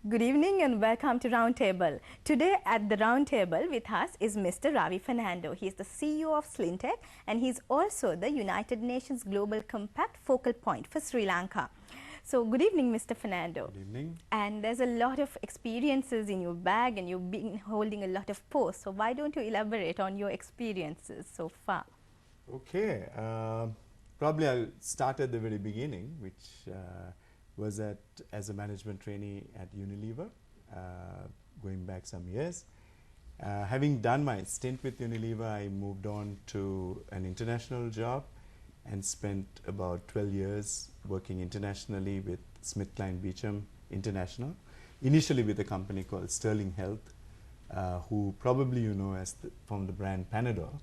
Good evening and welcome to Roundtable. Today at the Roundtable with us is Mr. Ravi Fernando. He is the CEO of Slintech and he is also the United Nations Global Compact focal point for Sri Lanka. So good evening, Mr. Fernando. Good evening. And there's a lot of experiences in your bag and you've been holding a lot of posts. So why don't you elaborate on your experiences so far? Okay, probably I'll start at the very beginning, which was as a management trainee at Unilever, going back some years. Having done my stint with Unilever, I moved on to an international job and spent about 12 years working internationally with SmithKline Beecham International, initially with a company called Sterling Health, who probably you know as from the brand Panadol,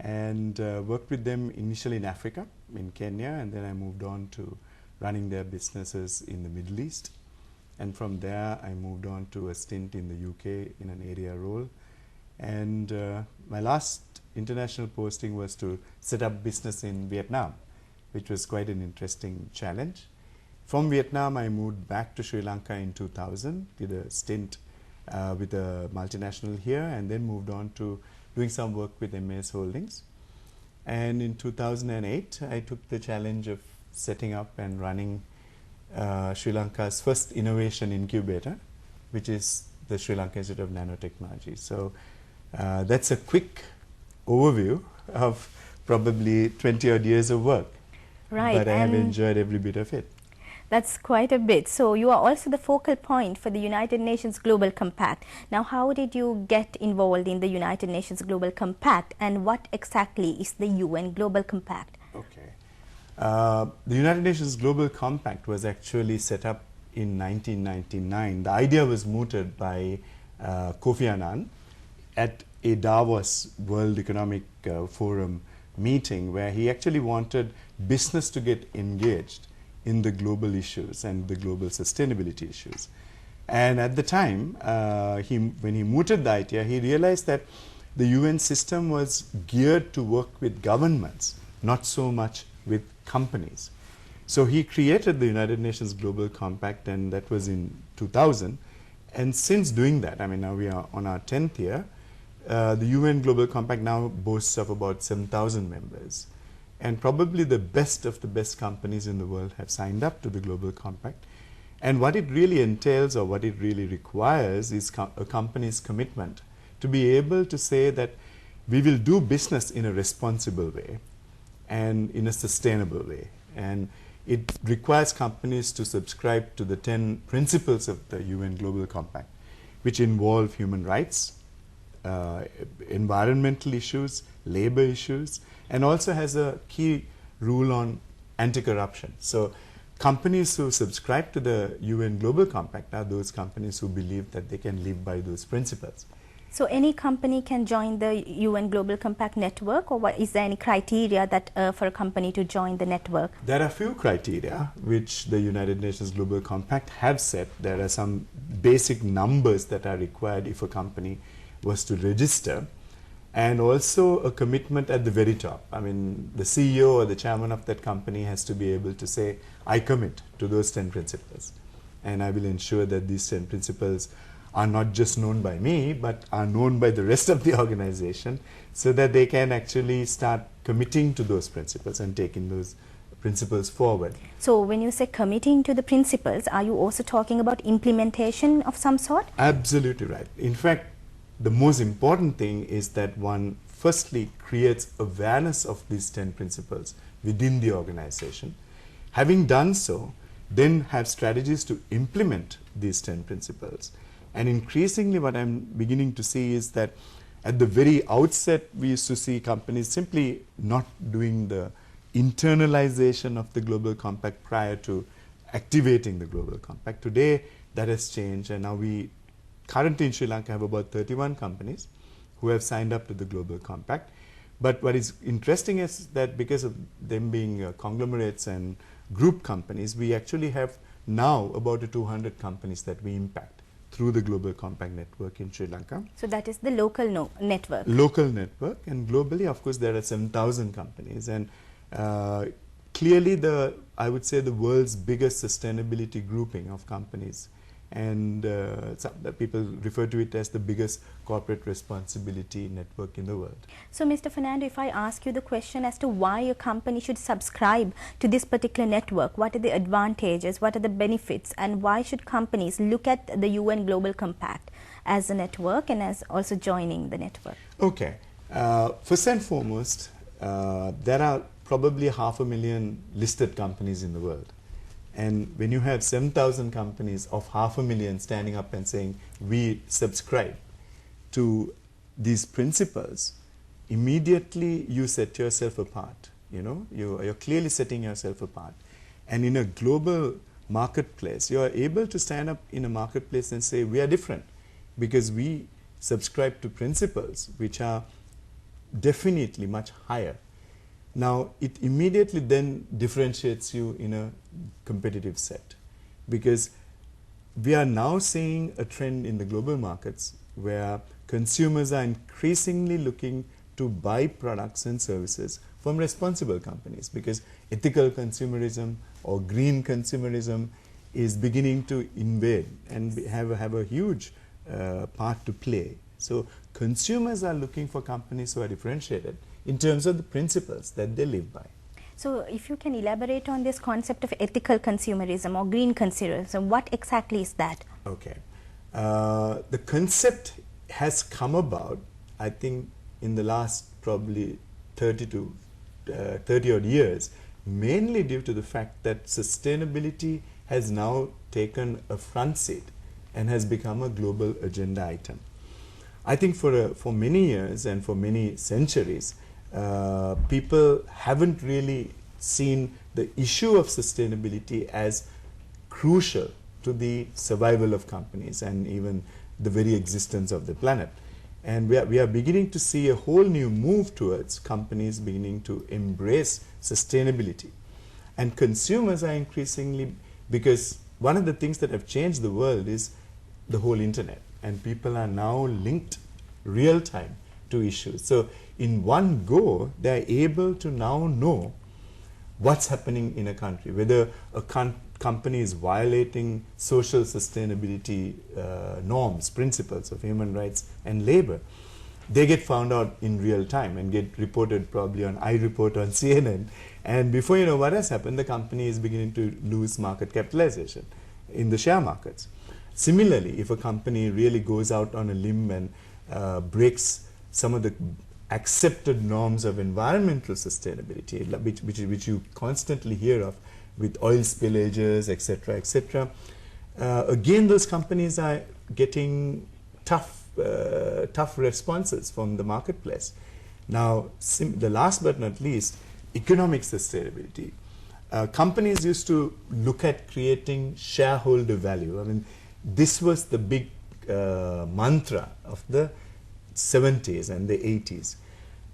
and worked with them initially in Africa, in Kenya, and then I moved on to running their businesses in the Middle East. And from there, I moved on to a stint in the UK in an area role. And my last international posting was to set up business in Vietnam, which was quite an interesting challenge. From Vietnam, I moved back to Sri Lanka in 2000, did a stint with a multinational here, and then moved on to doing some work with MAS Holdings. And in 2008, I took the challenge of setting up and running Sri Lanka's first innovation incubator, which is the Sri Lanka Institute of Nanotechnology. So that's a quick overview of probably 20 odd years of work. Right. But I have enjoyed every bit of it. That's quite a bit. So you are also the focal point for the United Nations Global Compact. Now, how did you get involved in the United Nations Global Compact and what exactly is the UN Global Compact? Okay. The United Nations Global Compact was actually set up in 1999. The idea was mooted by Kofi Annan at a Davos World Economic Forum meeting, where he actually wanted business to get engaged in the global issues and the global sustainability issues. And at the time, when he mooted the idea, he realized that the UN system was geared to work with governments, not so much with companies. So he created the United Nations Global Compact, and that was in 2000. And since doing that, I mean, now we are on our 10th year, the UN Global Compact now boasts of about 7,000 members. And probably the best of the best companies in the world have signed up to the Global Compact. And what it really entails, or what it really requires, is a company's commitment to be able to say that we will do business in a responsible way and in a sustainable way. And it requires companies to subscribe to the 10 principles of the UN Global Compact, which involve human rights, environmental issues, labor issues, and also has a key rule on anti-corruption. So companies who subscribe to the UN Global Compact are those companies who believe that they can live by those principles. So any company can join the UN Global Compact network, or is there any criteria that for a company to join the network? There are few criteria which the United Nations Global Compact have set. There are some basic numbers that are required if a company was to register, and also a commitment at the very top. I mean, the CEO or the chairman of that company has to be able to say, I commit to those 10 principles, and I will ensure that these 10 principles are not just known by me, but are known by the rest of the organization, so that they can actually start committing to those principles and taking those principles forward. So when you say committing to the principles, are you also talking about implementation of some sort? Absolutely right. In fact, the most important thing is that one firstly creates awareness of these 10 principles within the organization. Having done so, then have strategies to implement these 10 principles. And increasingly what I'm beginning to see is that at the very outset, we used to see companies simply not doing the internalization of the Global Compact prior to activating the Global Compact. Today, that has changed, and now we currently in Sri Lanka have about 31 companies who have signed up to the Global Compact. But what is interesting is that because of them being conglomerates and group companies, we actually have now about 200 companies that we impact through the Global Compact network in Sri Lanka. So that is the local network. Local network, and globally, of course, there are 7,000 companies. And clearly, I would say the world's biggest sustainability grouping of companies and some people refer to it as the biggest corporate responsibility network in the world. So, Mr. Fernando, if I ask you the question as to why a company should subscribe to this particular network, what are the advantages, what are the benefits, and why should companies look at the UN Global Compact as a network and as also joining the network? Okay. First and foremost, there are probably 500,000 listed companies in the world. And when you have 7,000 companies of 500,000 standing up and saying, we subscribe to these principles, immediately you set yourself apart. You know, you're clearly setting yourself apart. And in a global marketplace, you are able to stand up in a marketplace and say, we are different because we subscribe to principles which are definitely much higher. Now, it immediately then differentiates you in a competitive set, because we are now seeing a trend in the global markets where consumers are increasingly looking to buy products and services from responsible companies, because ethical consumerism or green consumerism is beginning to invade and have a huge part to play. So consumers are looking for companies who are differentiated in terms of the principles that they live by. So if you can elaborate on this concept of ethical consumerism or green consumerism, what exactly is that? Okay. The concept has come about, I think, in the last probably 30 odd years, mainly due to the fact that sustainability has now taken a front seat and has become a global agenda item. I think for many years and for many centuries, people haven't really seen the issue of sustainability as crucial to the survival of companies and even the very existence of the planet. And we are beginning to see a whole new move towards companies beginning to embrace sustainability. And consumers are increasingly, because one of the things that have changed the world is the whole internet, and people are now linked real time to issues. So in one go, they are able to now know what's happening in a country, whether a company is violating social sustainability norms, principles of human rights and labor. They get found out in real time and get reported probably on iReport on CNN. And before you know what has happened, the company is beginning to lose market capitalization in the share markets. Similarly, if a company really goes out on a limb and breaks some of the accepted norms of environmental sustainability, which you constantly hear of with oil spillages, etc., again, those companies are getting tough responses from the marketplace. Now, the last but not least, economic sustainability. Companies used to look at creating shareholder value. I mean, this was the big mantra of the 70s and the 80s.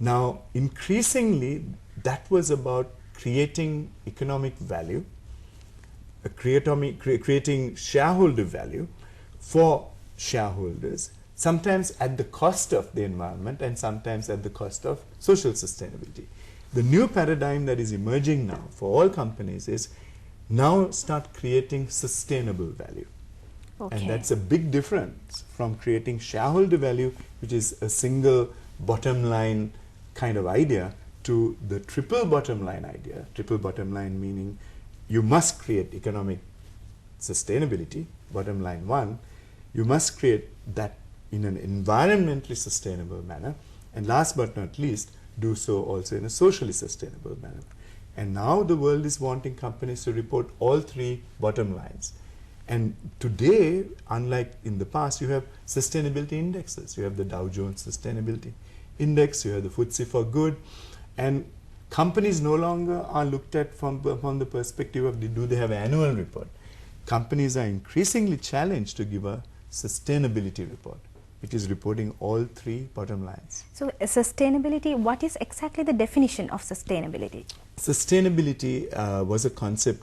Now, increasingly, that was about creating economic value, creating shareholder value for shareholders, sometimes at the cost of the environment and sometimes at the cost of social sustainability. The new paradigm that is emerging now for all companies is now start creating sustainable value. Okay. And that's a big difference from creating shareholder value, which is a single bottom line kind of idea, to the triple bottom line idea. Triple bottom line meaning you must create economic sustainability, bottom line one. You must create that in an environmentally sustainable manner, and last but not least, do so also in a socially sustainable manner. And now the world is wanting companies to report all three bottom lines. And today, unlike in the past, you have sustainability indexes. You have the Dow Jones Sustainability Index, you have the FTSE for Good, and companies no longer are looked at from the perspective of do they have an annual report. Companies are increasingly challenged to give a sustainability report, which is reporting all three bottom lines. So sustainability, what is exactly the definition of sustainability? Sustainability was a concept